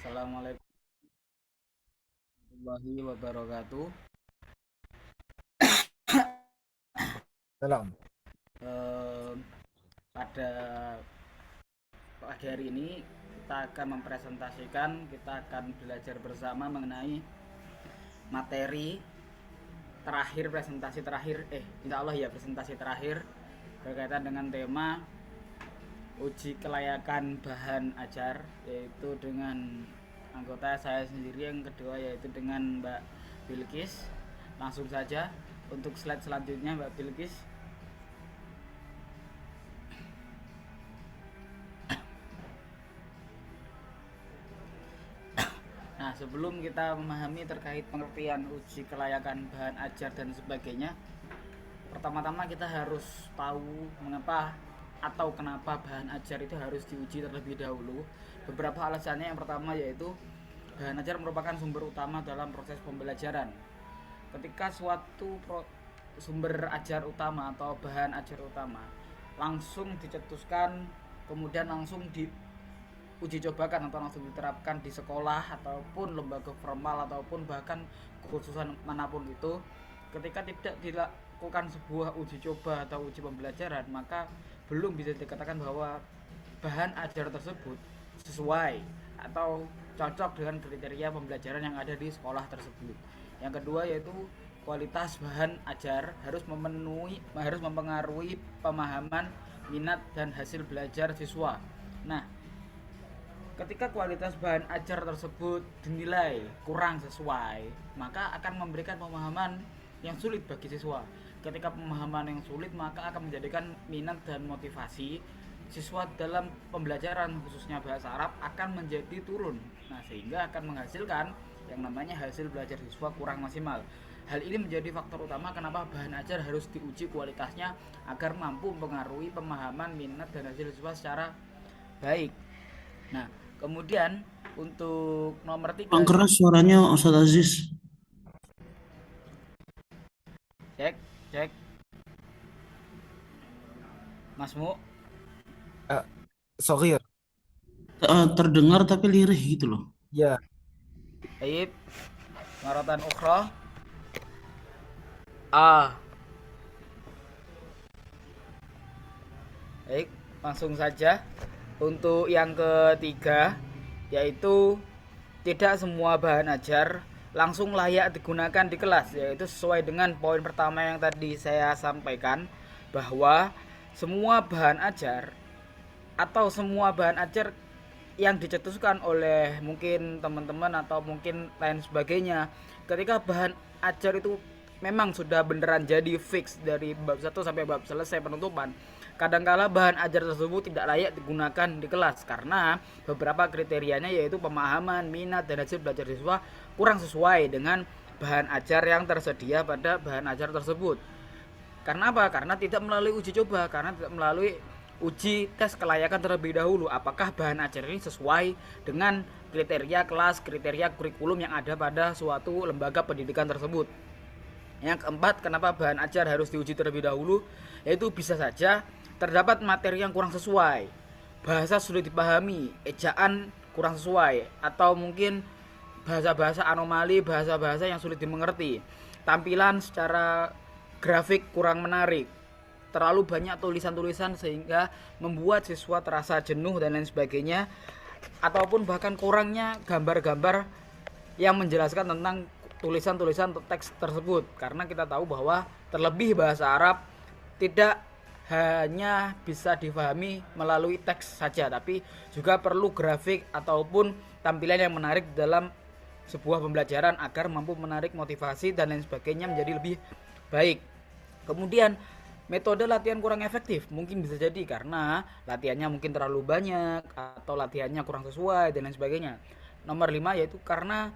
Assalamualaikum warahmatullahi wabarakatuh. Dalam. Eh, Pada pagi hari ini kita akan mempresentasikan, kita akan belajar bersama mengenai materi terakhir, presentasi terakhir, insya Allah ya presentasi terakhir berkaitan dengan tema uji kelayakan bahan ajar, yaitu dengan anggota saya sendiri, yang kedua yaitu dengan Mbak Bilkis. Langsung saja untuk slide selanjutnya, Mbak Bilkis. Nah, sebelum kita memahami terkait pengertian uji kelayakan bahan ajar dan sebagainya, pertama-tama kita harus tahu mengapa atau kenapa bahan ajar itu harus diuji terlebih dahulu. Beberapa alasannya, yang pertama yaitu bahan ajar merupakan sumber utama dalam proses pembelajaran. Ketika suatu sumber ajar utama atau bahan ajar utama langsung dicetuskan, kemudian langsung uji cobakan atau langsung diterapkan di sekolah ataupun lembaga formal ataupun bahkan kursusan manapun itu, ketika tidak dilakukan sebuah uji coba atau uji pembelajaran, maka belum bisa dikatakan bahwa bahan ajar tersebut sesuai atau cocok dengan kriteria pembelajaran yang ada di sekolah tersebut. Yang kedua yaitu kualitas bahan ajar harus mempengaruhi pemahaman, minat dan hasil belajar siswa. Nah, ketika kualitas bahan ajar tersebut dinilai kurang sesuai, maka akan memberikan pemahaman yang sulit bagi siswa. Ketika pemahaman yang sulit, maka akan menjadikan minat dan motivasi siswa dalam pembelajaran khususnya bahasa Arab akan menjadi turun. Nah, sehingga akan menghasilkan yang namanya hasil belajar siswa kurang maksimal. Hal ini menjadi faktor utama kenapa bahan ajar harus diuji kualitasnya agar mampu mempengaruhi pemahaman, minat dan hasil siswa secara baik. Nah, kemudian untuk nomor Bang, 3, keras suaranya Ustadz Aziz. cek cek Masmu. Eh, Sorry ya. Terdengar tapi lirih gitu loh. Ya, Baik, maratan ukhra. Ah, baik, langsung saja untuk yang ketiga, yaitu tidak semua bahan ajar langsung layak digunakan di kelas, yaitu sesuai dengan poin pertama yang tadi saya sampaikan, bahwa semua bahan ajar atau semua bahan ajar yang dicetuskan oleh mungkin teman-teman atau mungkin lain sebagainya, ketika bahan ajar itu memang sudah beneran jadi fix dari bab 1 sampai bab selesai penutupan, kadangkala bahan ajar tersebut tidak layak digunakan di kelas karena beberapa kriterianya, yaitu pemahaman, minat dan hasil belajar siswa kurang sesuai dengan bahan ajar yang tersedia pada bahan ajar tersebut. Karena apa? Karena tidak melalui uji coba, karena tidak melalui uji tes kelayakan terlebih dahulu. Apakah bahan ajar ini sesuai dengan kriteria kelas, kriteria kurikulum yang ada pada suatu lembaga pendidikan tersebut. Yang keempat, kenapa bahan ajar harus diuji terlebih dahulu? Yaitu bisa saja terdapat materi yang kurang sesuai, bahasa sulit dipahami, ejaan kurang sesuai, atau mungkin bahasa-bahasa anomali, bahasa-bahasa yang sulit dimengerti, tampilan secara grafik kurang menarik, terlalu banyak tulisan-tulisan sehingga membuat siswa terasa jenuh dan lain sebagainya, ataupun bahkan kurangnya gambar-gambar yang menjelaskan tentang tulisan-tulisan teks tersebut. Karena kita tahu bahwa terlebih bahasa Arab tidak hanya bisa difahami melalui teks saja, tapi juga perlu grafik ataupun tampilan yang menarik dalam sebuah pembelajaran agar mampu menarik motivasi dan lain sebagainya menjadi lebih baik. Kemudian metode latihan kurang efektif, mungkin bisa jadi karena latihannya mungkin terlalu banyak atau latihannya kurang sesuai dan lain sebagainya. Nomor 5 yaitu karena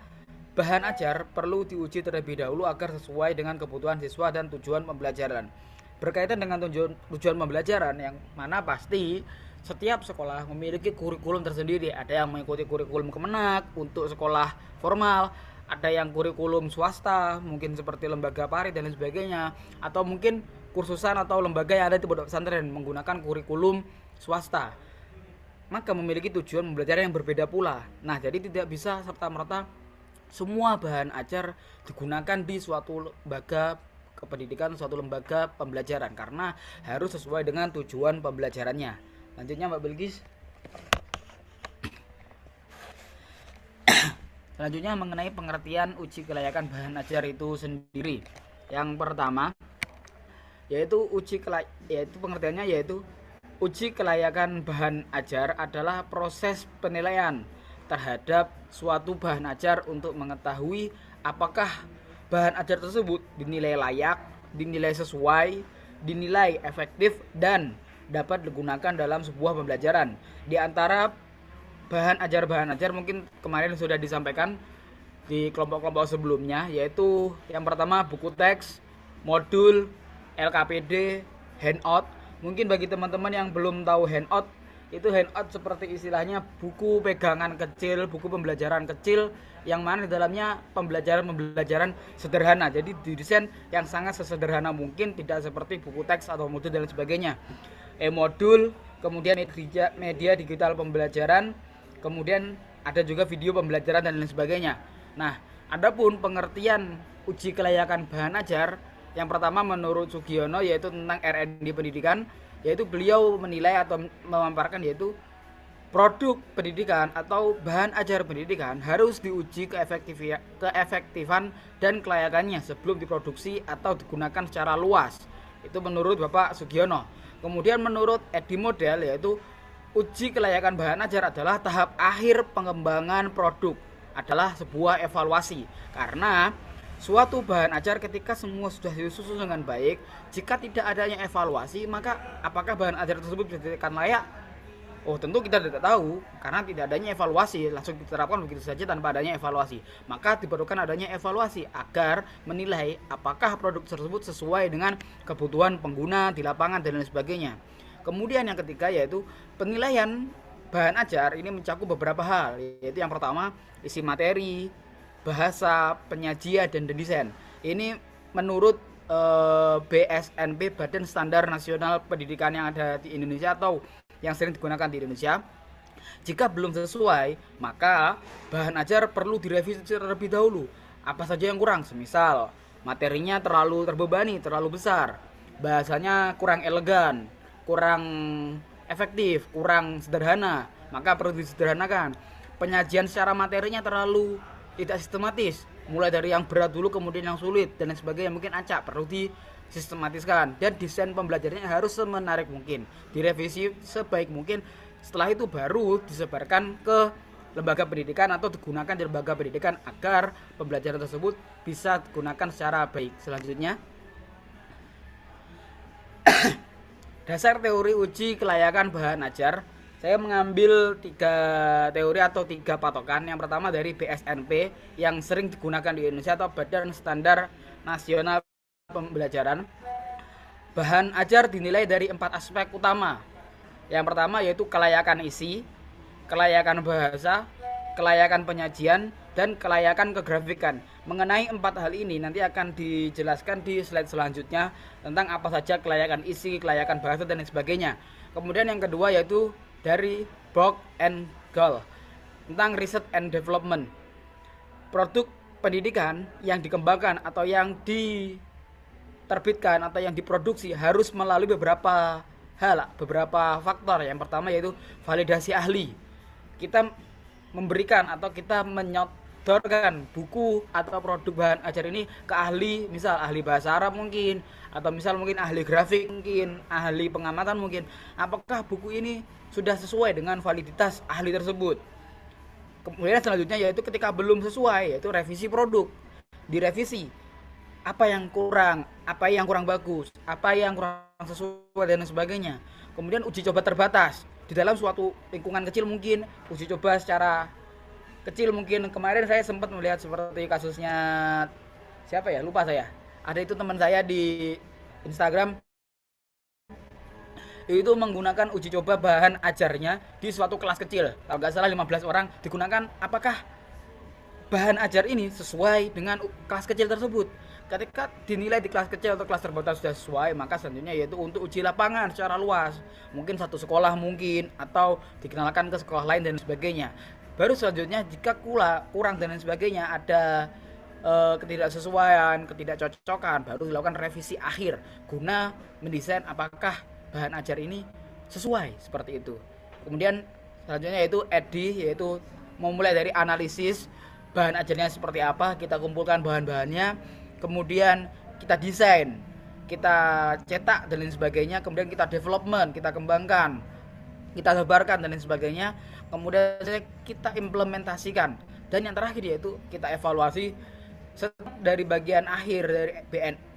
bahan ajar perlu diuji terlebih dahulu agar sesuai dengan kebutuhan siswa dan tujuan pembelajaran. Berkaitan dengan tujuan pembelajaran, yang mana pasti setiap sekolah memiliki kurikulum tersendiri. Ada yang mengikuti kurikulum Kemenak untuk sekolah formal, ada yang kurikulum swasta, mungkin seperti lembaga Pari dan lain sebagainya, atau mungkin kursusan atau lembaga yang ada di pondok pesantren menggunakan kurikulum swasta. maka memiliki tujuan pembelajaran yang berbeda pula. Nah, jadi tidak bisa serta-merta semua bahan ajar digunakan di suatu lembaga kependidikan, suatu lembaga pembelajaran, karena harus sesuai dengan tujuan pembelajarannya. Lanjutnya Mbak Bilgis. Selanjutnya mengenai pengertian uji kelayakan bahan ajar itu sendiri. Yang pertama yaitu pengertiannya yaitu uji kelayakan bahan ajar adalah proses penilaian terhadap suatu bahan ajar untuk mengetahui apakah bahan ajar tersebut dinilai layak, dinilai sesuai, dinilai efektif dan dapat digunakan dalam sebuah pembelajaran. Di antara bahan ajar mungkin kemarin sudah disampaikan di kelompok-kelompok sebelumnya, yaitu yang pertama buku teks, modul, LKPD, handout. Mungkin bagi teman-teman yang belum tahu handout, itu handout seperti istilahnya buku pegangan kecil, buku pembelajaran kecil yang mana di dalamnya pembelajaran sederhana. Jadi didesain yang sangat sesederhana mungkin, tidak seperti buku teks atau modul dan sebagainya. Modul, kemudian media digital pembelajaran, kemudian ada juga video pembelajaran dan lain sebagainya. Nah, adapun pengertian uji kelayakan bahan ajar, yang pertama menurut Sugiono yaitu tentang R&D pendidikan, yaitu beliau menilai atau memaparkan yaitu produk pendidikan atau bahan ajar pendidikan harus diuji keefektifan dan kelayakannya sebelum diproduksi atau digunakan secara luas. Itu menurut Bapak Sugiono. Kemudian menurut Edi Model yaitu uji kelayakan bahan ajar adalah tahap akhir pengembangan produk, adalah sebuah evaluasi. Karena suatu bahan ajar ketika semua sudah disusun dengan baik, jika tidak adanya evaluasi, maka apakah bahan ajar tersebut dikatakan layak? Oh, tentu kita tidak tahu karena tidak adanya evaluasi, langsung diterapkan begitu saja tanpa adanya evaluasi. Maka diperlukan adanya evaluasi agar menilai apakah produk tersebut sesuai dengan kebutuhan pengguna di lapangan dan lain sebagainya. Kemudian yang ketiga yaitu penilaian bahan ajar ini mencakup beberapa hal, yaitu yang pertama isi materi, bahasa, penyajian, dan desain. Ini menurut BSNP, Badan Standar Nasional Pendidikan yang ada di Indonesia atau yang sering digunakan di Indonesia. Jika belum sesuai, maka bahan ajar perlu direvisi terlebih dahulu. Apa saja yang kurang? Semisal materinya terlalu terbebani, terlalu besar, bahasanya kurang elegan, kurang efektif, kurang sederhana, maka perlu disederhanakan. Penyajian secara materinya terlalu tidak sistematis, mulai dari yang berat dulu kemudian yang sulit dan lain sebagainya, mungkin acak, perlu disistematiskan. Dan desain pembelajarannya harus semenarik mungkin, direvisi sebaik mungkin. Setelah itu baru disebarkan ke lembaga pendidikan atau digunakan di lembaga pendidikan agar pembelajaran tersebut bisa digunakan secara baik. Selanjutnya dasar teori uji kelayakan bahan ajar. Saya mengambil 3 teori atau 3 patokan. Yang pertama dari BSNP yang sering digunakan di Indonesia atau Badan Standar Nasional Pembelajaran. Bahan ajar dinilai dari 4 aspek utama. Yang pertama yaitu kelayakan isi, kelayakan bahasa, kelayakan penyajian, dan kelayakan kegrafikan. Mengenai 4 hal ini nanti akan dijelaskan di slide selanjutnya tentang apa saja kelayakan isi, kelayakan bahasa, dan lain sebagainya. Kemudian yang kedua yaitu dari Borg and Gall tentang research and development. Produk pendidikan yang dikembangkan atau yang diterbitkan atau yang diproduksi harus melalui beberapa hal, beberapa faktor. Yang pertama yaitu validasi ahli. Kita memberikan atau kita menyodorkan buku atau produk bahan ajar ini ke ahli, misal ahli bahasa Arab mungkin, atau misal mungkin ahli grafik mungkin, ahli pengamatan mungkin. Apakah buku ini sudah sesuai dengan validitas ahli tersebut? Kemudian selanjutnya yaitu ketika belum sesuai, yaitu revisi produk. Direvisi apa yang kurang bagus, apa yang kurang sesuai dan sebagainya. Kemudian uji coba terbatas di dalam suatu lingkungan kecil, mungkin uji coba secara kecil. Mungkin kemarin saya sempat melihat seperti kasusnya siapa ya, lupa saya, ada itu teman saya di Instagram itu menggunakan uji coba bahan ajarnya di suatu kelas kecil, kalau nggak salah 15 orang digunakan. Apakah bahan ajar ini sesuai dengan kelas kecil tersebut? Ketika dinilai di kelas kecil atau kelas terbatas sudah sesuai, maka selanjutnya yaitu untuk uji lapangan secara luas. Mungkin satu sekolah mungkin, atau dikenalkan ke sekolah lain dan sebagainya. Baru selanjutnya jika kurang dan lain sebagainya, ada ketidaksesuaian, ketidakcocokan, baru dilakukan revisi akhir guna mendesain apakah bahan ajar ini sesuai, seperti itu. Kemudian selanjutnya yaitu EDI, yaitu memulai dari analisis bahan ajarnya seperti apa, kita kumpulkan bahan-bahannya, kemudian kita desain, kita cetak dan lain sebagainya, kemudian kita development, kita kembangkan, kita sebarkan dan lain sebagainya, kemudian kita implementasikan, dan yang terakhir yaitu kita evaluasi dari bagian akhir dari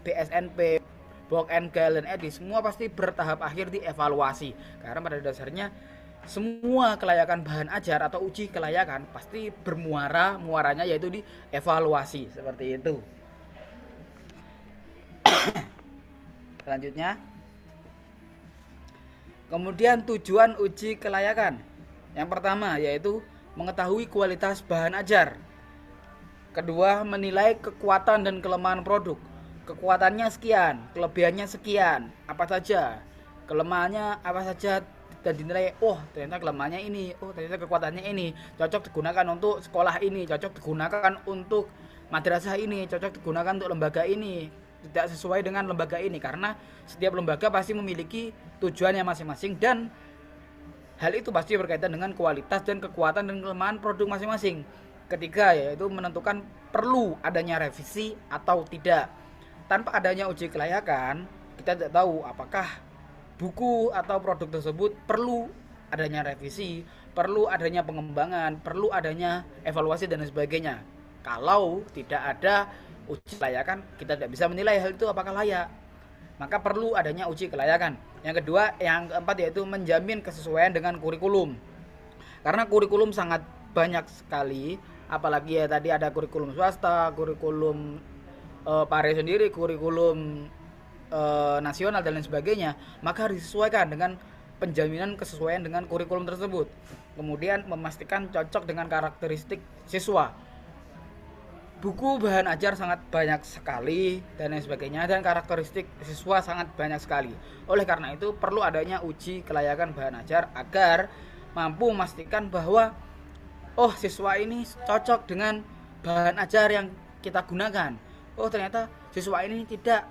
BSNP, Book and Gale, dan EDI, semua pasti bertahap akhir dievaluasi, karena pada dasarnya semua kelayakan bahan ajar atau uji kelayakan pasti muaranya yaitu di evaluasi, seperti itu. Selanjutnya, kemudian tujuan uji kelayakan. Yang pertama yaitu mengetahui kualitas bahan ajar. Kedua, menilai kekuatan dan kelemahan produk. Kekuatannya sekian, kelebihannya sekian, apa saja, kelemahannya apa saja, dan dinilai, oh ternyata kelemahannya ini, oh ternyata kekuatannya ini, cocok digunakan untuk sekolah ini, cocok digunakan untuk madrasah ini, cocok digunakan untuk lembaga ini, tidak sesuai dengan lembaga ini, karena setiap lembaga pasti memiliki tujuannya masing-masing, dan hal itu pasti berkaitan dengan kualitas dan kekuatan dan kelemahan produk masing-masing. Ketiga yaitu menentukan perlu adanya revisi atau tidak. Tanpa adanya uji kelayakan, kita tidak tahu apakah buku atau produk tersebut perlu adanya revisi, perlu adanya pengembangan, perlu adanya evaluasi dan sebagainya. Kalau tidak ada uji kelayakan, kita tidak bisa menilai hal itu apakah layak. Maka perlu adanya uji kelayakan. Yang kedua, yang keempat yaitu menjamin kesesuaian dengan kurikulum. Karena kurikulum sangat banyak sekali, apalagi ya tadi ada kurikulum swasta, kurikulum Pare sendiri, kurikulum nasional dan lain sebagainya, maka harus disesuaikan dengan penjaminan kesesuaian dengan kurikulum tersebut. Kemudian memastikan cocok dengan karakteristik siswa. Buku bahan ajar sangat banyak sekali dan lain sebagainya, dan karakteristik siswa sangat banyak sekali. Oleh karena itu perlu adanya uji kelayakan bahan ajar agar mampu memastikan bahwa oh siswa ini cocok dengan bahan ajar yang kita gunakan. Oh ternyata siswa ini tidak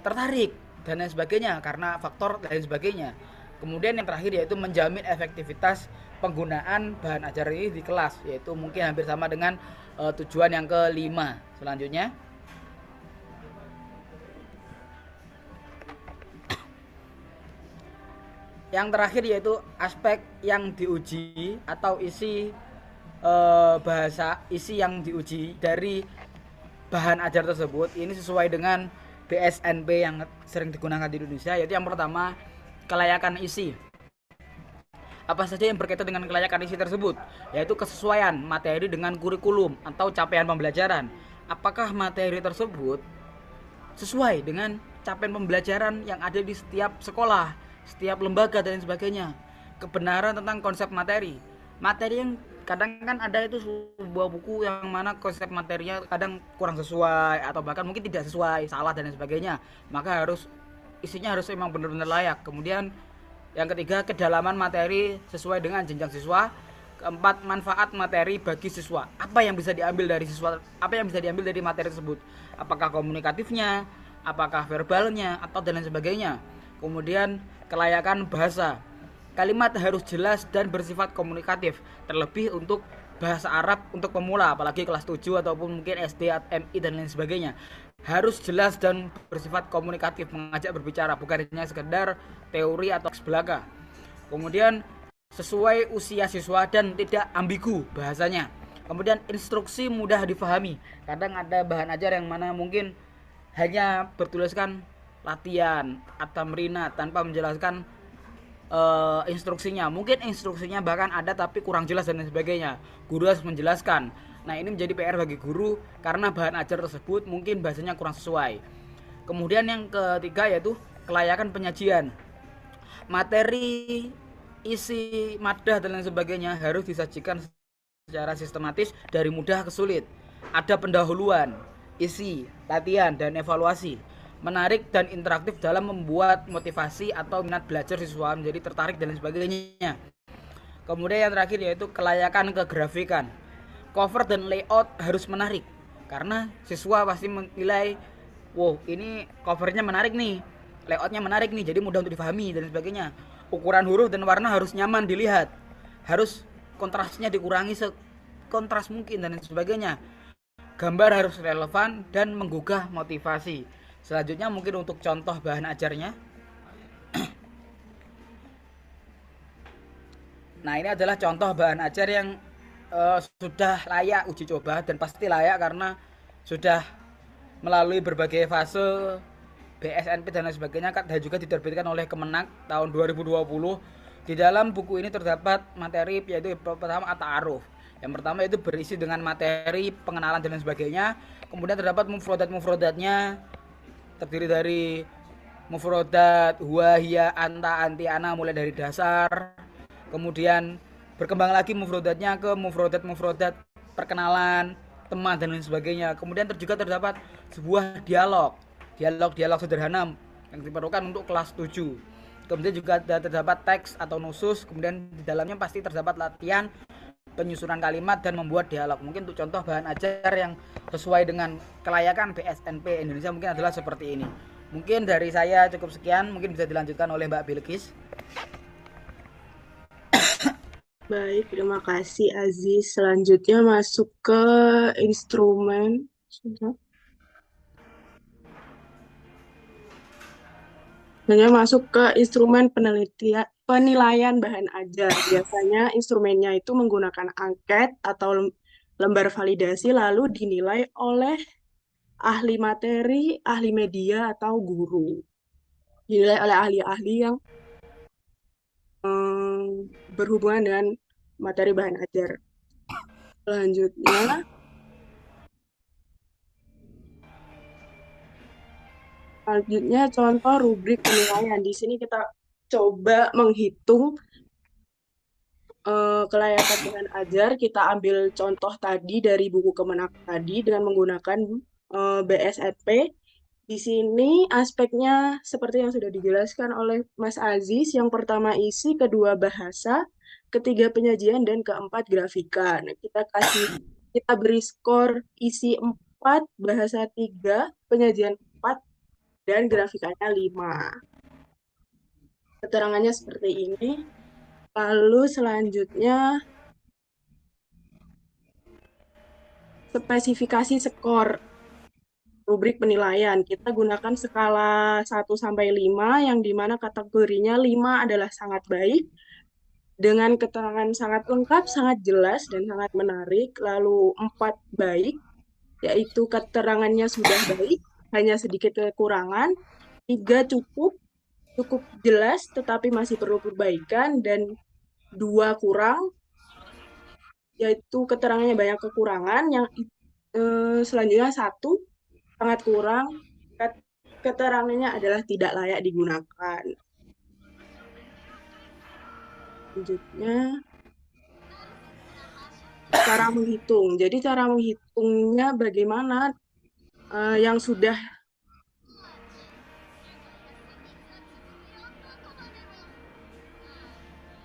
tertarik dan lain sebagainya karena faktor lain sebagainya. Kemudian yang terakhir yaitu menjamin efektivitas penggunaan bahan ajar ini di kelas, yaitu mungkin hampir sama dengan tujuan yang kelima. Selanjutnya, yang terakhir yaitu aspek yang diuji atau isi bahasa isi yang diuji dari bahan ajar tersebut ini sesuai dengan BSNP yang sering digunakan di Indonesia, yaitu yang pertama kelayakan isi. Apa saja yang berkaitan dengan kelayakan isi tersebut, yaitu kesesuaian materi dengan kurikulum atau capaian pembelajaran. Apakah materi tersebut sesuai dengan capaian pembelajaran yang ada di setiap sekolah, setiap lembaga dan sebagainya. Kebenaran tentang konsep materi. Materi yang kadang kan ada itu sebuah buku yang mana konsep materinya kadang kurang sesuai atau bahkan mungkin tidak sesuai, salah dan sebagainya. Maka isinya harus memang benar-benar layak. Kemudian yang ketiga, kedalaman materi sesuai dengan jenjang siswa. Keempat, manfaat materi bagi siswa. Apa yang bisa diambil dari siswa? Apa yang bisa diambil dari materi tersebut? Apakah komunikatifnya, apakah verbalnya, atau dan lain sebagainya. Kemudian kelayakan bahasa. Kalimat harus jelas dan bersifat komunikatif, terlebih untuk bahasa Arab untuk pemula, apalagi kelas 7 ataupun mungkin SD, MI dan lain sebagainya. Harus jelas dan bersifat komunikatif, mengajak berbicara, bukan hanya sekedar teori atau teks belaka. Kemudian sesuai usia siswa dan tidak ambigu bahasanya. Kemudian instruksi mudah difahami. Kadang ada bahan ajar yang mana mungkin hanya bertuliskan latihan atau merina tanpa menjelaskan instruksinya. Mungkin instruksinya bahkan ada tapi kurang jelas dan sebagainya. Guru harus menjelaskan. Nah, ini menjadi PR bagi guru karena bahan ajar tersebut mungkin bahasanya kurang sesuai. Kemudian yang ketiga yaitu kelayakan penyajian. Materi, isi, madah dan lain sebagainya harus disajikan secara sistematis dari mudah ke sulit. Ada pendahuluan. isi, latihan, dan evaluasi. Menarik dan interaktif dalam membuat motivasi atau minat belajar siswa menjadi tertarik dan lain sebagainya. Kemudian yang terakhir yaitu kelayakan kegrafikan. Cover dan layout harus menarik karena siswa pasti menilai, wow ini covernya menarik nih, layoutnya menarik nih, jadi mudah untuk difahami dan sebagainya. Ukuran huruf dan warna harus nyaman dilihat, harus kontrasnya dikurangi sekontras mungkin dan sebagainya. Gambar harus relevan dan menggugah motivasi. Selanjutnya mungkin untuk contoh bahan ajarnya. Nah, ini adalah contoh bahan ajar yang sudah layak uji coba dan pasti layak karena sudah melalui berbagai fase BSNP dan lain sebagainya dan juga diterbitkan oleh Kemenak tahun 2020. Di dalam buku ini terdapat materi yaitu pertama at-ta'aruf. Yang pertama itu berisi dengan materi pengenalan dan lain sebagainya. Kemudian terdapat mufrodat-mufrodatnya terdiri dari mufrodat huwa hiya anta anti ana mulai dari dasar. Kemudian berkembang lagi mufrodatnya ke mufrodat perkenalan, teman dan lain sebagainya. Kemudian juga terdapat sebuah dialog sederhana yang diperlukan untuk kelas 7. Kemudian juga terdapat teks atau nusus, kemudian di dalamnya pasti terdapat latihan penyusunan kalimat dan membuat dialog. Mungkin untuk contoh bahan ajar yang sesuai dengan kelayakan BSNP Indonesia mungkin adalah seperti ini. Mungkin dari saya cukup sekian, mungkin bisa dilanjutkan oleh Mbak Bilkis. Baik, terima kasih Aziz. Selanjutnya masuk ke instrumen. Selanjutnya masuk ke instrumen penilaian bahan ajar. Biasanya instrumennya itu menggunakan angket atau lembar validasi lalu dinilai oleh ahli materi, ahli media, atau guru. Dinilai oleh ahli-ahli yang berhubungan dengan materi bahan ajar. Selanjutnya contoh rubrik penilaian. Di sini kita coba menghitung kelayakan bahan ajar. Kita ambil contoh tadi dari buku Kemenak tadi dengan menggunakan BSNP. Di sini aspeknya seperti yang sudah dijelaskan oleh Mas Aziz. Yang pertama isi, kedua bahasa, ketiga penyajian, dan keempat grafika. Nah, kita beri skor isi 4, bahasa 3, penyajian 4, dan grafikanya 5. Keterangannya seperti ini. Lalu selanjutnya spesifikasi skor rubrik penilaian. Kita gunakan skala 1 sampai 5 yang dimana kategorinya 5 adalah sangat baik dengan keterangan sangat lengkap, sangat jelas, dan sangat menarik. Lalu 4 baik, yaitu keterangannya sudah baik, hanya sedikit kekurangan. 3 cukup jelas tetapi masih perlu perbaikan, dan 2 kurang, yaitu keterangannya banyak kekurangan. Yang selanjutnya 1 sangat kurang, keterangannya adalah tidak layak digunakan. Selanjutnya cara menghitung. Jadi cara menghitungnya bagaimana? Yang sudah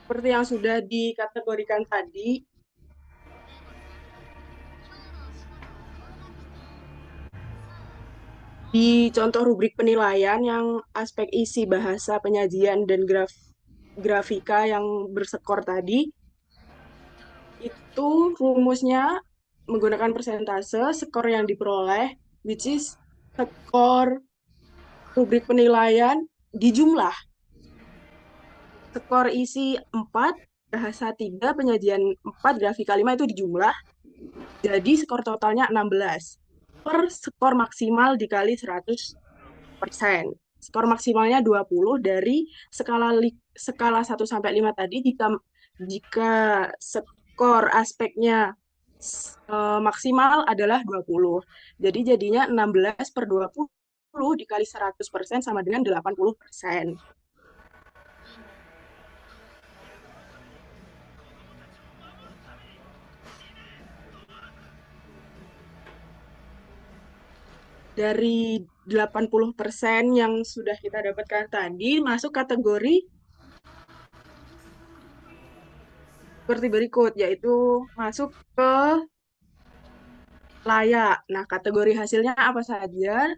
seperti yang sudah dikategorikan tadi, di contoh rubrik penilaian yang aspek isi, bahasa, penyajian, dan grafika yang berskor tadi, itu rumusnya menggunakan persentase, skor yang diperoleh, which is skor rubrik penilaian di jumlah. Skor isi 4, bahasa 3, penyajian 4, grafika 5 itu di jumlah. Jadi skor totalnya 16. Per skor maksimal dikali 100%. Skor maksimalnya 20 dari skala 1 sampai 5 tadi. Jika skor aspeknya maksimal adalah 20. Jadi jadinya 16 per 20 dikali 100% sama dengan 80%. dari 80% yang sudah kita dapatkan tadi masuk kategori seperti berikut, yaitu masuk ke layak. Nah, kategori hasilnya apa saja?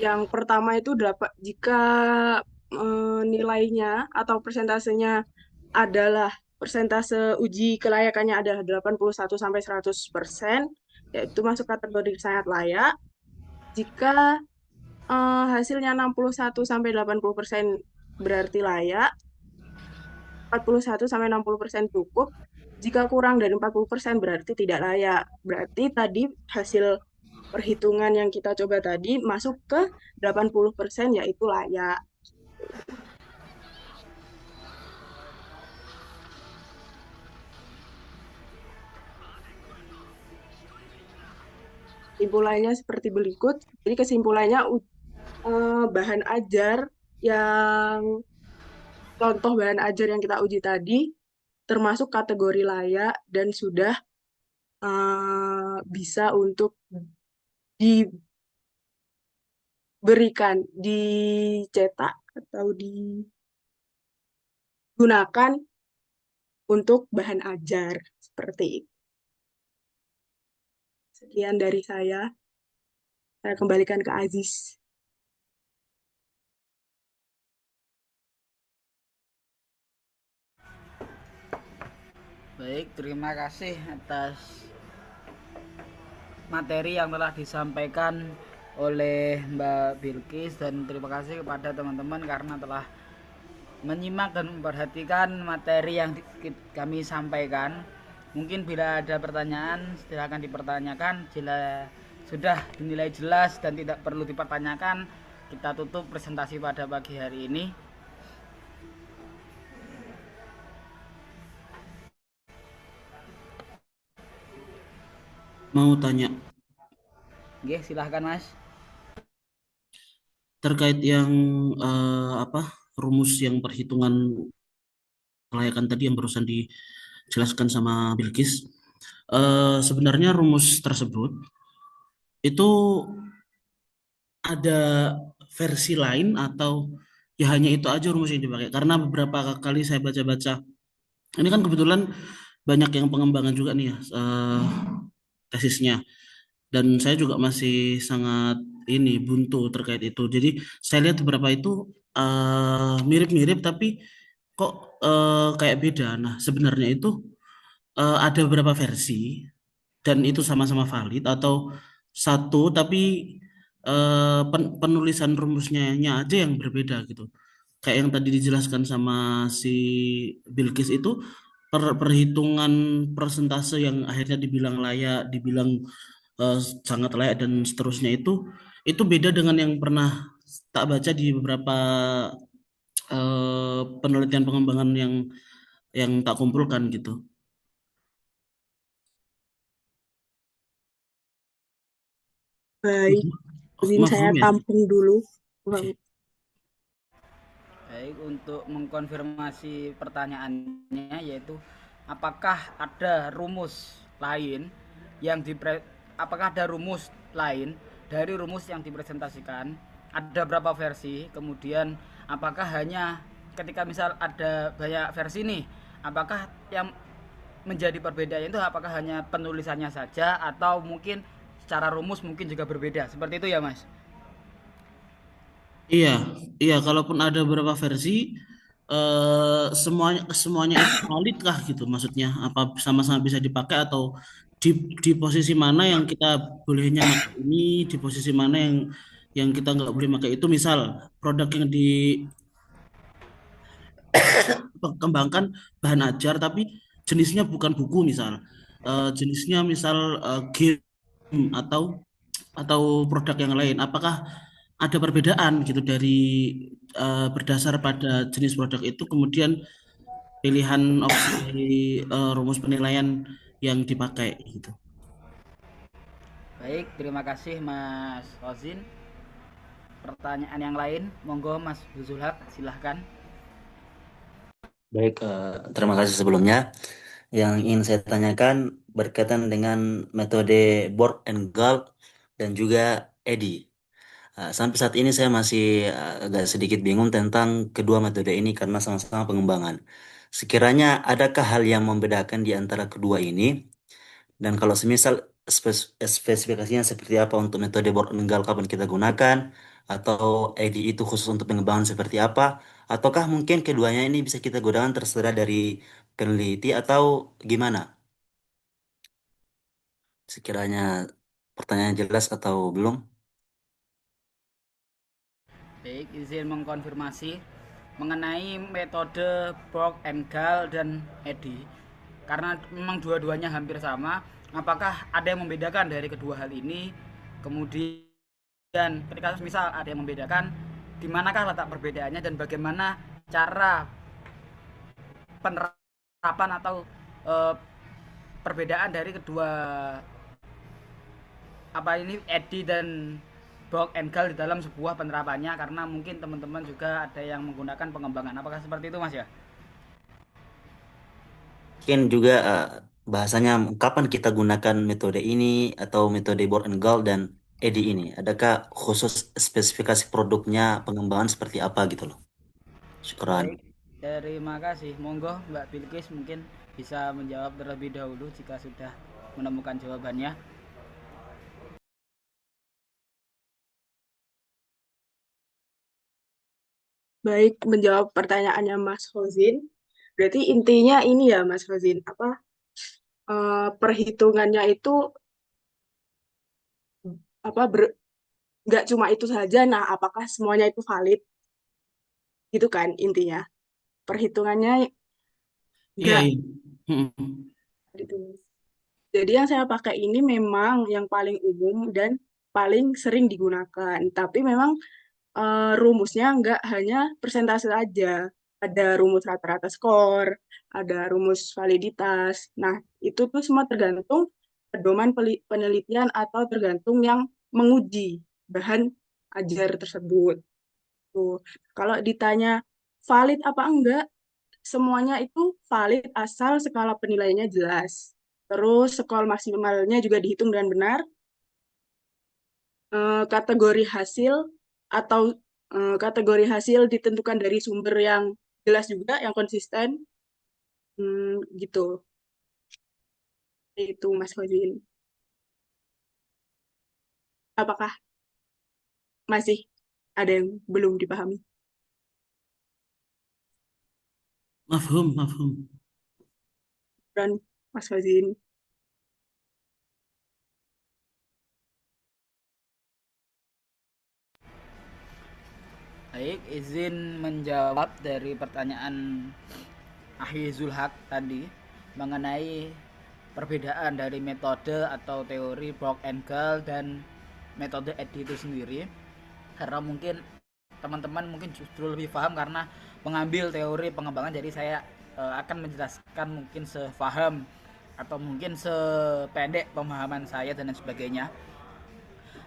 Yang pertama itu dapat jika nilainya atau persentasenya adalah persentase uji kelayakannya adalah 81 sampai 100%, yaitu masuk kategori sangat layak. Jika hasilnya 61 sampai 80% berarti layak, 41 sampai 60% cukup. Jika kurang dari 40% berarti tidak layak. Berarti tadi hasil perhitungan yang kita coba tadi masuk ke 80% yaitu layak. Kesimpulannya seperti berikut. Jadi kesimpulannya bahan ajar yang contoh bahan ajar yang kita uji tadi termasuk kategori layak dan sudah bisa untuk diberikan, dicetak atau digunakan untuk bahan ajar seperti itu. Sekian dari saya kembalikan ke Aziz. Baik, terima kasih atas materi yang telah disampaikan oleh Mbak Bilkis, dan terima kasih kepada teman-teman karena telah menyimak dan memperhatikan materi yang kami sampaikan. Mungkin bila ada pertanyaan silahkan dipertanyakan. Jika sudah dinilai jelas dan tidak perlu dipertanyakan, kita tutup presentasi pada pagi hari ini. Mau tanya Oke, silahkan Mas. terkait yang apa rumus yang perhitungan kelayakan tadi yang barusan dijelaskan sama Bilkis. Sebenarnya rumus tersebut itu ada versi lain atau ya hanya itu aja rumus yang dipakai? Karena beberapa kali saya baca-baca, ini kan kebetulan banyak yang pengembangan juga nih ya tesisnya, dan saya juga masih sangat ini buntu terkait itu. Jadi saya lihat beberapa itu mirip-mirip tapi kok kayak beda. Nah, sebenarnya itu ada beberapa versi dan itu sama-sama valid atau satu tapi penulisan rumusnya aja yang berbeda gitu. Kayak yang tadi dijelaskan sama si Bilkis itu perhitungan persentase yang akhirnya dibilang layak, dibilang eh, sangat layak dan seterusnya itu beda dengan yang pernah tak baca di beberapa penelitian pengembangan yang tak kumpulkan gitu. Baik, izin saya Mafhum ya? tampung dulu. Oke. Baik, untuk mengkonfirmasi pertanyaannya, yaitu apakah ada rumus lain yang apakah ada rumus lain dari rumus yang dipresentasikan? Ada berapa versi? Kemudian apakah hanya ketika misal ada banyak versi nih, apakah yang menjadi perbedaan itu apakah hanya penulisannya saja atau mungkin secara rumus mungkin juga berbeda? Seperti itu ya, Mas? Iya, iya. Kalaupun ada beberapa versi, semuanya semuanya itu valid kah gitu? Maksudnya apa sama-sama bisa dipakai atau di di posisi mana yang kita bolehnya pakai ini, di posisi mana yang kita nggak boleh pakai itu? Misal produk yang dikembangkan bahan ajar, tapi jenisnya bukan buku misal, jenisnya misal game atau produk yang lain. Apakah ada perbedaan gitu dari berdasar pada jenis produk itu, kemudian pilihan opsi rumus penilaian yang dipakai gitu. Baik, terima kasih Mas Rozin. Pertanyaan yang lain, monggo Mas Zulhak, silahkan. Baik, terima kasih sebelumnya. Yang ingin saya tanyakan berkaitan dengan metode Borg and Galt dan juga Edi. Sampai saat ini saya masih agak sedikit bingung tentang kedua metode ini karena sama-sama pengembangan. Sekiranya adakah hal yang membedakan di antara kedua ini? Dan kalau semisal spesifikasinya seperti apa untuk metode board enggal kapan kita gunakan, atau ID itu khusus untuk pengembangan seperti apa, ataukah mungkin keduanya ini bisa kita gunakan terserah dari peneliti atau gimana? Sekiranya pertanyaan jelas atau belum? Baik, izin mengkonfirmasi mengenai metode Borg, Engel, dan Eddy. Karena memang dua-duanya hampir sama, apakah ada yang membedakan dari kedua hal ini? Kemudian ketika misal ada yang membedakan, di manakah letak perbedaannya dan bagaimana cara penerapan atau eh, perbedaan dari kedua apa ini Eddy dan Borg Engel di dalam sebuah penerapannya, karena mungkin teman-teman juga ada yang menggunakan pengembangan. Apakah seperti itu, Mas ya? Mungkin juga bahasanya kapan kita gunakan metode ini atau metode board and goal dan EDI ini? Adakah khusus spesifikasi produknya pengembangan seperti apa gitu loh? Syukran. Baik, terima kasih. Monggo Mbak Bilkis mungkin bisa menjawab terlebih dahulu jika sudah menemukan jawabannya. Baik, menjawab pertanyaannya Mas Hozin. Berarti intinya ini ya Mas Hozin, apa perhitungannya itu apa nggak cuma itu saja. Nah, apakah semuanya itu valid? Gitu kan intinya. Perhitungannya Iya, nggak iya. Mm-mm. gitu. Jadi yang saya pakai ini memang yang paling umum dan paling sering digunakan. Tapi memang rumusnya nggak hanya persentase aja. Ada rumus rata-rata skor, ada rumus validitas. Nah, itu tuh semua tergantung pedoman penelitian atau tergantung yang menguji bahan ajar tersebut. Tuh. Kalau ditanya valid apa enggak, semuanya itu valid asal skala penilaiannya jelas. Terus skor maksimalnya juga dihitung dengan benar. Kategori hasil atau kategori hasil ditentukan dari sumber yang jelas juga, yang konsisten. Gitu. Itu Mas Fadil. Apakah masih ada yang belum dipahami? Mafhum, mafhum. Dan Mas Fadil. Baik, izin menjawab dari pertanyaan Ahi Zulhak tadi mengenai perbedaan dari metode atau teori Borg Engel dan metode Eddy itu sendiri. Karena mungkin teman-teman mungkin justru lebih paham karena mengambil teori pengembangan, jadi saya akan menjelaskan mungkin sefaham atau mungkin sependek pemahaman saya dan lain sebagainya.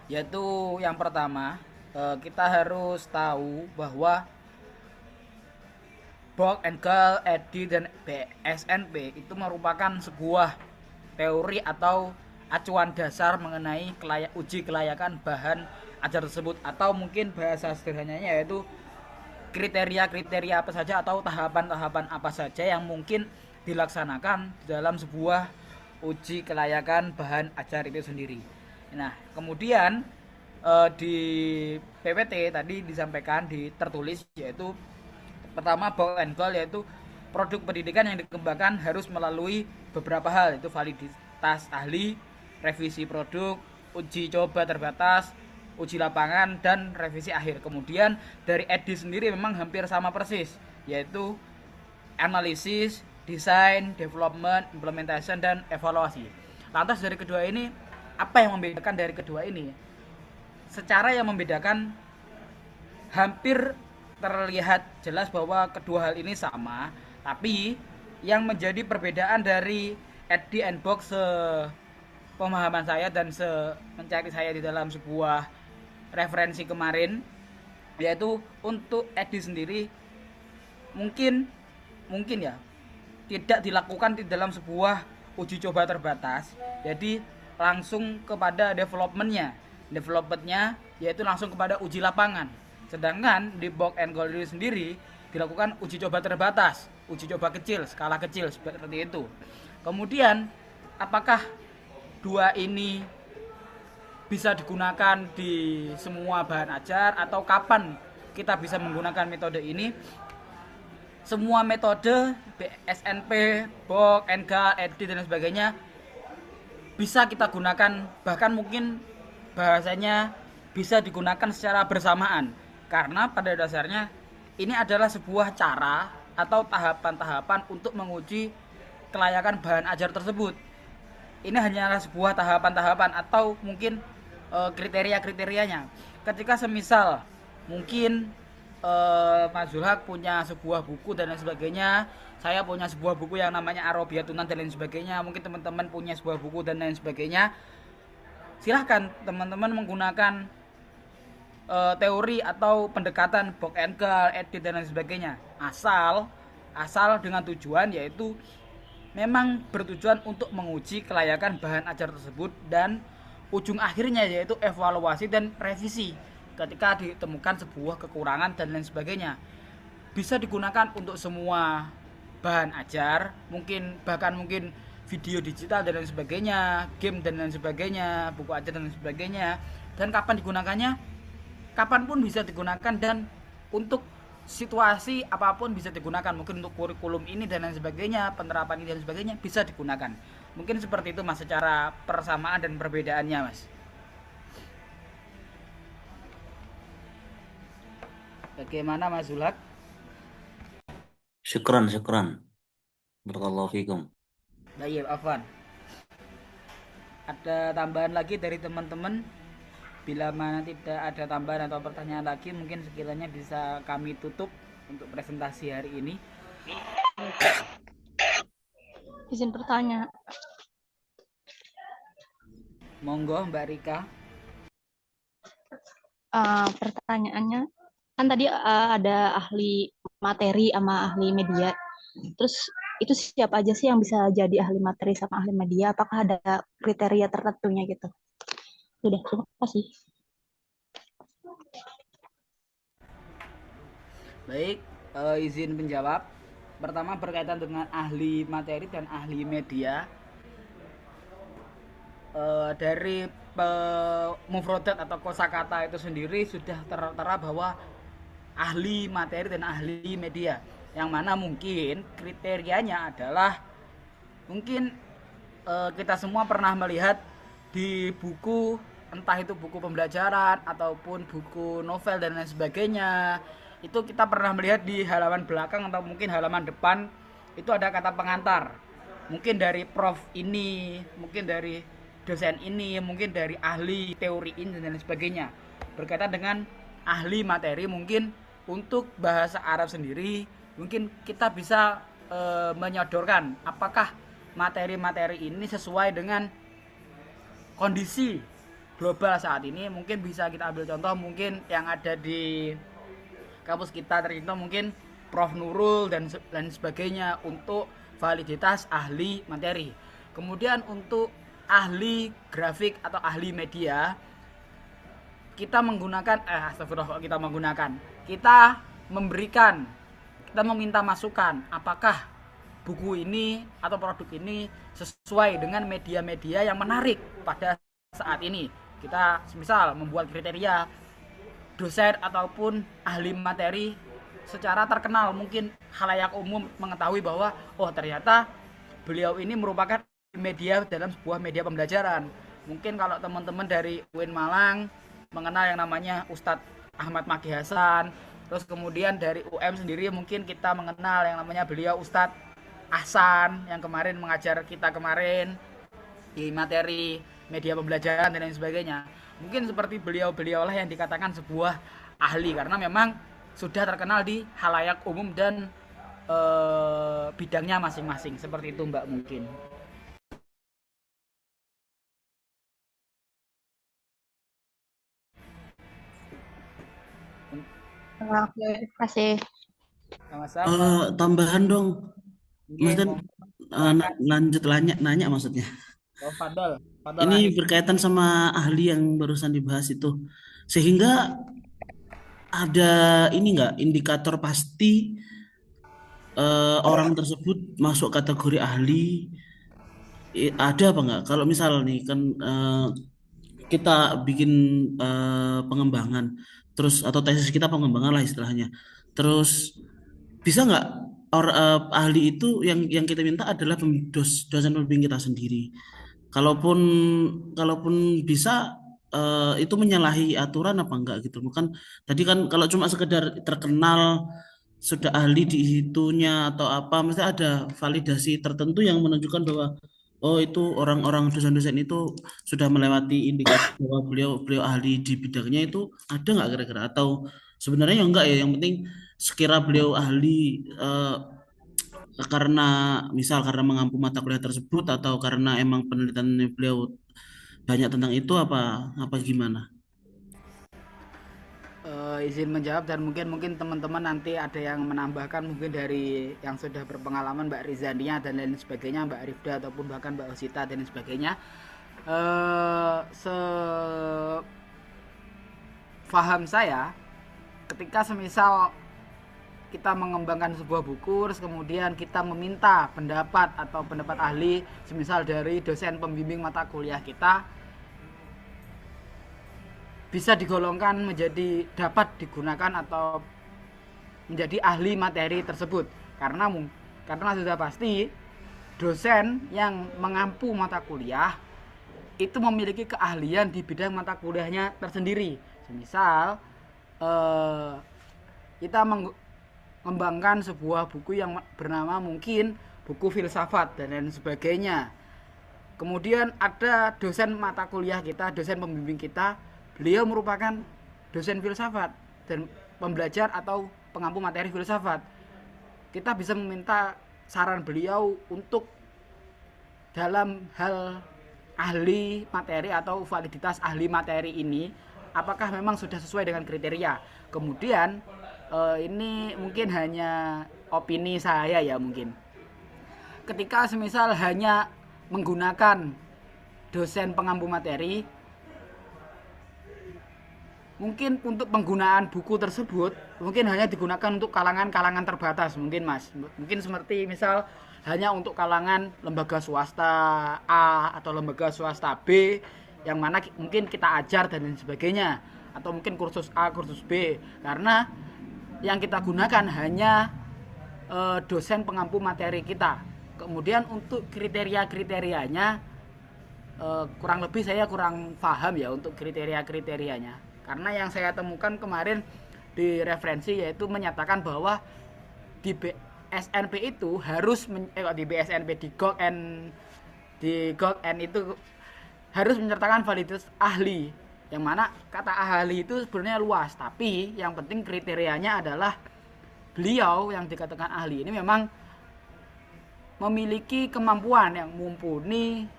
Yaitu yang pertama, kita harus tahu bahwa Borg, Engel, Eddy, dan BSNP itu merupakan sebuah teori atau acuan dasar mengenai uji kelayakan bahan ajar tersebut, atau mungkin bahasa sederhananya yaitu kriteria-kriteria apa saja atau tahapan-tahapan apa saja yang mungkin dilaksanakan dalam sebuah uji kelayakan bahan ajar itu sendiri. Nah, kemudian di PPT tadi disampaikan tertulis yaitu pertama Borg and Goal, yaitu produk pendidikan yang dikembangkan harus melalui beberapa hal, yaitu validitas ahli, revisi produk, uji coba terbatas, uji lapangan, dan revisi akhir. Kemudian dari Eddy sendiri memang hampir sama persis, yaitu analisis, desain, development, implementation, dan evaluasi. Lantas dari kedua ini, apa yang membedakan dari kedua ini? Secara yang membedakan hampir terlihat jelas bahwa kedua hal ini sama, tapi yang menjadi perbedaan dari Eddy and Borg pemahaman saya dan mencari saya di dalam sebuah referensi kemarin, yaitu untuk Eddy sendiri mungkin ya tidak dilakukan di dalam sebuah uji coba terbatas, jadi langsung kepada developmentnya. developmentnya yaitu langsung kepada uji lapangan. Sedangkan di Box and Gallery sendiri dilakukan uji coba terbatas, uji coba kecil, skala kecil seperti itu. Kemudian apakah dua ini bisa digunakan di semua bahan ajar atau kapan kita bisa menggunakan metode ini? Semua metode SNP, Box, NGAL, EDIT dan sebagainya bisa kita gunakan, bahkan mungkin bahasanya bisa digunakan secara bersamaan, karena pada dasarnya ini adalah sebuah cara atau tahapan-tahapan untuk menguji kelayakan bahan ajar tersebut. Ini hanyalah sebuah tahapan-tahapan atau mungkin kriteria-kriterianya. Ketika semisal mungkin Mas Zulhak punya sebuah buku dan lain sebagainya, saya punya sebuah buku yang namanya Arobiyatunan dan lain sebagainya, mungkin teman-teman punya sebuah buku dan lain sebagainya, silahkan teman-teman menggunakan teori atau pendekatan Box and Gallery, EDIT dan lain sebagainya, asal dengan tujuan yaitu memang bertujuan untuk menguji kelayakan bahan ajar tersebut dan ujung akhirnya yaitu evaluasi dan revisi ketika ditemukan sebuah kekurangan dan lain sebagainya. Bisa digunakan untuk semua bahan ajar, bahkan mungkin video digital dan lain sebagainya, game dan lain sebagainya, buku ajar dan lain sebagainya. Dan kapan digunakannya? Kapanpun bisa digunakan dan untuk situasi apapun bisa digunakan. Mungkin untuk kurikulum ini dan lain sebagainya, penerapan ini dan sebagainya bisa digunakan. Mungkin seperti itu Mas, secara persamaan dan perbedaannya Mas. Bagaimana Mas Zulhak? Syukran, syukran. Barakallahu fikum. Baik, Afwan. Ada tambahan lagi dari teman-teman? Bila mana tidak ada tambahan atau pertanyaan lagi, mungkin sekiranya bisa kami tutup untuk presentasi hari ini. Izin bertanya. Monggo Mbak Rika. Pertanyaannya, kan tadi ada ahli materi sama ahli media. Terus itu siapa aja sih yang bisa jadi ahli materi sama ahli media? Apakah ada kriteria tertentunya gitu? Sudah, terima kasih. Baik, izin menjawab. Pertama berkaitan dengan ahli materi dan ahli media. Dari mufrodat atau kosakata itu sendiri sudah tertera bahwa ahli materi dan ahli media, yang mana mungkin kriterianya adalah mungkin kita semua pernah melihat di buku, entah itu buku pembelajaran ataupun buku novel dan lain sebagainya, itu kita pernah melihat di halaman belakang atau mungkin halaman depan itu ada kata pengantar, mungkin dari prof ini, mungkin dari dosen ini, mungkin dari ahli teori ini dan lain sebagainya. Berkaitan dengan ahli materi, mungkin untuk bahasa Arab sendiri mungkin kita bisa menyodorkan apakah materi-materi ini sesuai dengan kondisi global saat ini. Mungkin bisa kita ambil contoh mungkin yang ada di kampus kita tercontoh mungkin Prof Nurul dan lain sebagainya untuk validitas ahli materi. Kemudian untuk ahli grafik atau ahli media, kita menggunakan kita meminta masukan apakah buku ini atau produk ini sesuai dengan media-media yang menarik pada saat ini. Kita misal membuat kriteria dosen ataupun ahli materi secara terkenal, mungkin khalayak umum mengetahui bahwa oh ternyata beliau ini merupakan media dalam sebuah media pembelajaran. Mungkin kalau teman-teman dari UIN Malang mengenal yang namanya Ustadz Ahmad Maki Hasan, terus kemudian dari UM sendiri mungkin kita mengenal yang namanya beliau Ustadz Ahsan yang kemarin mengajar kita kemarin di materi media pembelajaran dan lain sebagainya. Mungkin seperti beliau-beliau lah yang dikatakan sebuah ahli, karena memang sudah terkenal di khalayak umum dan bidangnya masing-masing. Seperti itu Mbak mungkin. Oke, terima kasih. Sama-sama. Tambahan dong, Oke, maksudnya monggo. lanjut nanya maksudnya. Oh, Fadol, Fadol Ini Arif. berkaitan sama ahli yang barusan dibahas itu. Sehingga ada ini nggak indikator pasti orang tersebut masuk kategori ahli. Ada apa nggak? Kalau misal nih kan kita bikin pengembangan, terus atau tesis kita pengembangan lah istilahnya. Terus bisa nggak ahli itu yang kita minta adalah dosen pembimbing kita sendiri. Kalaupun kalaupun bisa itu menyalahi aturan apa enggak gitu. Bukan tadi kan kalau cuma sekedar terkenal sudah ahli di itunya atau apa, mesti ada validasi tertentu yang menunjukkan bahwa oh itu orang-orang dosen-dosen itu sudah melewati indikator bahwa beliau beliau ahli di bidangnya itu ada nggak kira-kira atau sebenarnya ya enggak ya yang penting sekira beliau ahli eh, karena misal karena mengampu mata kuliah tersebut atau karena emang penelitian beliau banyak tentang itu apa apa gimana? Izin menjawab dan mungkin mungkin teman-teman nanti ada yang menambahkan mungkin dari yang sudah berpengalaman Mbak Rizania dan lain sebagainya, Mbak Rifda ataupun bahkan Mbak Osita dan lain sebagainya. Sefaham saya, ketika semisal kita mengembangkan sebuah buku terus kemudian kita meminta pendapat atau pendapat ahli semisal dari dosen pembimbing mata kuliah kita, bisa digolongkan menjadi dapat digunakan atau menjadi ahli materi tersebut karena sudah pasti dosen yang mengampu mata kuliah itu memiliki keahlian di bidang mata kuliahnya tersendiri. Misal kita mengembangkan sebuah buku yang bernama mungkin buku filsafat dan lain sebagainya. Kemudian ada dosen mata kuliah kita, dosen pembimbing kita, beliau merupakan dosen filsafat dan pembelajar atau pengampu materi filsafat. Kita bisa meminta saran beliau untuk dalam hal ahli materi atau validitas ahli materi ini apakah memang sudah sesuai dengan kriteria. Kemudian ini mungkin hanya opini saya ya mungkin. Ketika semisal hanya menggunakan dosen pengampu materi, mungkin untuk penggunaan buku tersebut mungkin hanya digunakan untuk kalangan-kalangan terbatas mungkin mas, mungkin seperti misal hanya untuk kalangan lembaga swasta A atau lembaga swasta B yang mana mungkin kita ajar dan lain sebagainya, atau mungkin kursus A kursus B, karena yang kita gunakan hanya dosen pengampu materi kita. Kemudian untuk kriteria-kriterianya kurang lebih saya kurang paham ya untuk kriteria-kriterianya, karena yang saya temukan kemarin di referensi yaitu menyatakan bahwa di BSNP itu harus di BSNP di GOKN itu harus menyertakan validitas ahli, yang mana kata ahli itu sebenarnya luas, tapi yang penting kriterianya adalah beliau yang dikatakan ahli ini memang memiliki kemampuan yang mumpuni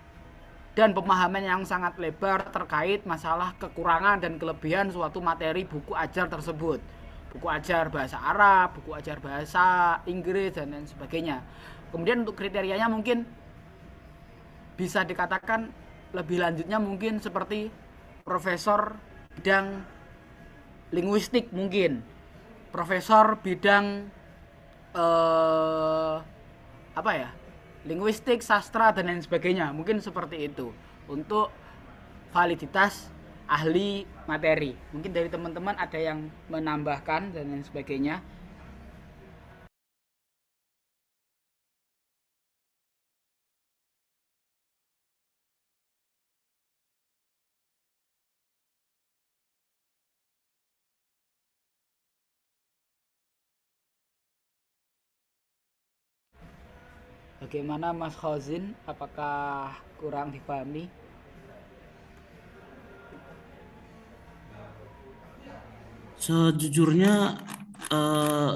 dan pemahaman yang sangat lebar terkait masalah kekurangan dan kelebihan suatu materi buku ajar tersebut, buku ajar bahasa Arab, buku ajar bahasa Inggris dan lain sebagainya. Kemudian untuk kriterianya mungkin bisa dikatakan lebih lanjutnya mungkin seperti profesor bidang linguistik, mungkin profesor bidang apa ya, linguistik, sastra dan lain sebagainya, mungkin seperti itu untuk validitas ahli materi. Mungkin dari teman-teman ada yang menambahkan dan lain sebagainya. Bagaimana Mas Khozin, apakah kurang dipahami? Sejujurnya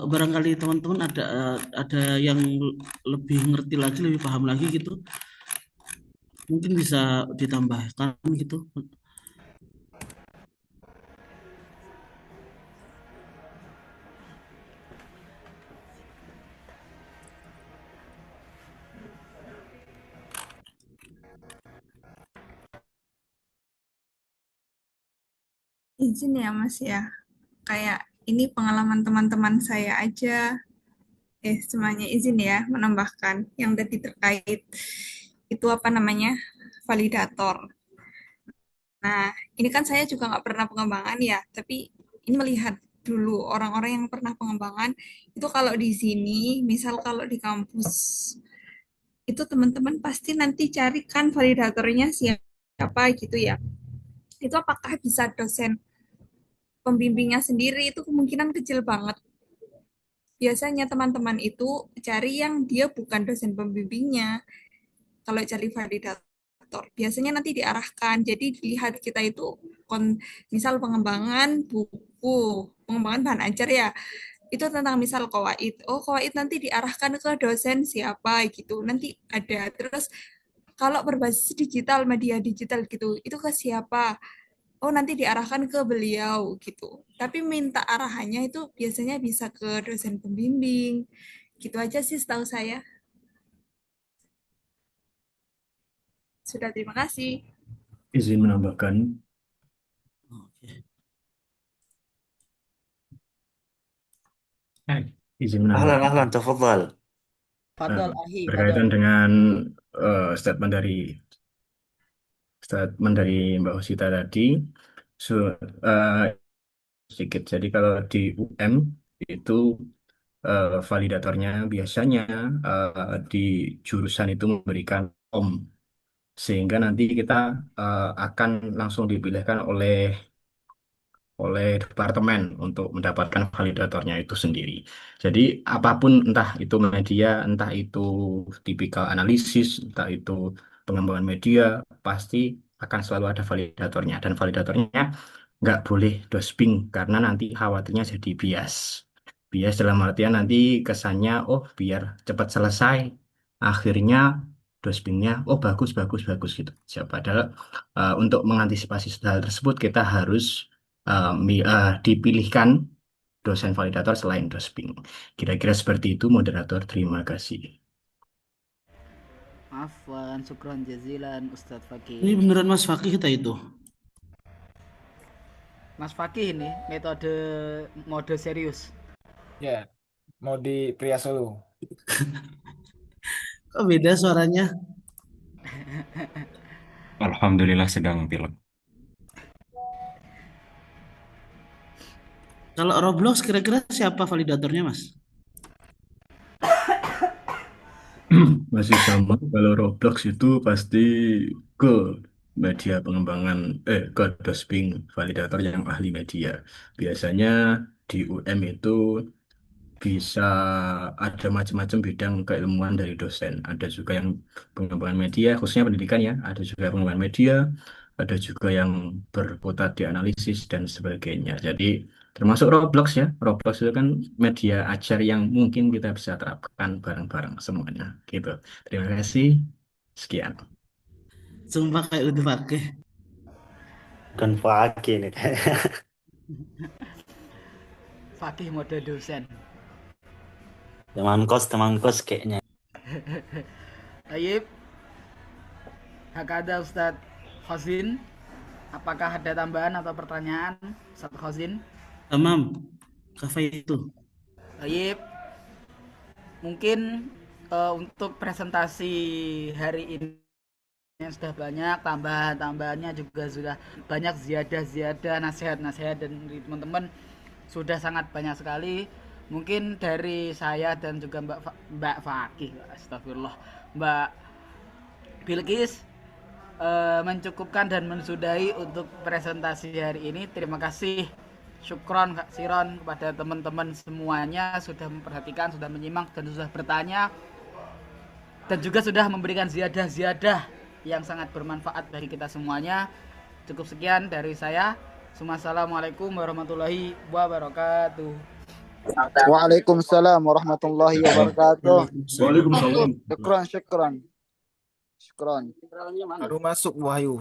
barangkali teman-teman ada yang lebih ngerti lagi, lebih paham lagi gitu. Mungkin bisa ditambahkan gitu. Izin ya Mas ya, kayak ini pengalaman teman-teman saya aja. Semuanya izin ya menambahkan yang tadi terkait itu apa namanya validator. Nah, ini kan saya juga nggak pernah pengembangan ya, tapi ini melihat dulu orang-orang yang pernah pengembangan itu kalau di sini, misal kalau di kampus itu teman-teman pasti nanti carikan validatornya siapa gitu ya. Itu apakah bisa dosen pembimbingnya sendiri itu kemungkinan kecil banget. Biasanya teman-teman itu cari yang dia bukan dosen pembimbingnya. Kalau cari validator, biasanya nanti diarahkan. Jadi dilihat kita itu misal pengembangan buku, pengembangan bahan ajar ya. Itu tentang misal kawaid. Oh, kawaid nanti diarahkan ke dosen siapa gitu. Nanti ada. Terus kalau berbasis digital, media digital gitu, itu ke siapa? Oh, nanti diarahkan ke beliau gitu. Tapi minta arahannya itu biasanya bisa ke dosen pembimbing. Gitu aja sih setahu saya. Sudah, terima kasih. Izin menambahkan, Oke. izin Ahlan, menambahkan ahlan, tafadhal. eh, Fadal ahi, berkaitan fadal. dengan statement dari Mbak Husita tadi. So, eh, sedikit. Jadi kalau di UM itu validatornya biasanya di jurusan itu memberikan OM, sehingga nanti kita akan langsung dipilihkan oleh departemen untuk mendapatkan validatornya itu sendiri. Jadi apapun, entah itu media, entah itu tipikal analisis, entah itu pengembangan media, pasti akan selalu ada validatornya. Dan validatornya nggak boleh dosping karena nanti khawatirnya jadi bias. Bias dalam artian nanti kesannya, oh biar cepat selesai, akhirnya dospingnya, oh bagus, bagus, bagus gitu. Padahal untuk mengantisipasi hal tersebut kita harus dipilihkan dosen validator selain dosping. Kira-kira seperti itu, moderator. Terima kasih. Afwan, syukron jazilan Ustadz Ini Fakih. beneran Mas Fakih kita itu. Mas Fakih ini metode mode serius. Ya, mau di pria Solo. Kok beda suaranya? Alhamdulillah sedang pilek. Kalau Roblox kira-kira siapa validatornya Mas? Masih sama, kalau Roblox itu pasti ke media pengembangan, ke dosping validator yang ahli media. Biasanya di UM itu bisa ada macam-macam bidang keilmuan dari dosen. Ada juga yang pengembangan media, khususnya pendidikan ya. Ada juga pengembangan media, ada juga yang berkutat di analisis dan sebagainya. Jadi termasuk Roblox ya. Roblox itu kan media ajar yang mungkin kita bisa terapkan bareng-bareng semuanya. Gitu. Terima kasih. Sekian. Sumpah kayak udah pakai. Bukan Fakih nih. Fakih mode dosen. Teman kos kayaknya. Tayyib, hakada Ustadz Khazin. Apakah ada tambahan atau pertanyaan Ustadz Khazin? Tamam. Kafe itu. Tayyib, mungkin untuk presentasi hari ini yang sudah banyak, tambahan-tambahannya juga sudah banyak, ziyadah-ziyadah, nasihat-nasihat dari teman-teman sudah sangat banyak sekali. Mungkin dari saya dan juga Mbak Fakih, astagfirullah, Mbak Bilkis mencukupkan dan mensudahi untuk presentasi hari ini. Terima kasih, syukron Kak Siron kepada teman-teman semuanya sudah memperhatikan, sudah menyimak dan sudah bertanya, dan juga sudah memberikan ziyadah-ziyadah yang sangat bermanfaat bagi kita semuanya. Cukup sekian dari saya. Assalamualaikum warahmatullahi wabarakatuh. Waalaikumsalam warahmatullahi wabarakatuh. Waalaikumsalam. Syukran, syukran. Syukran. Baru masuk Wahyu.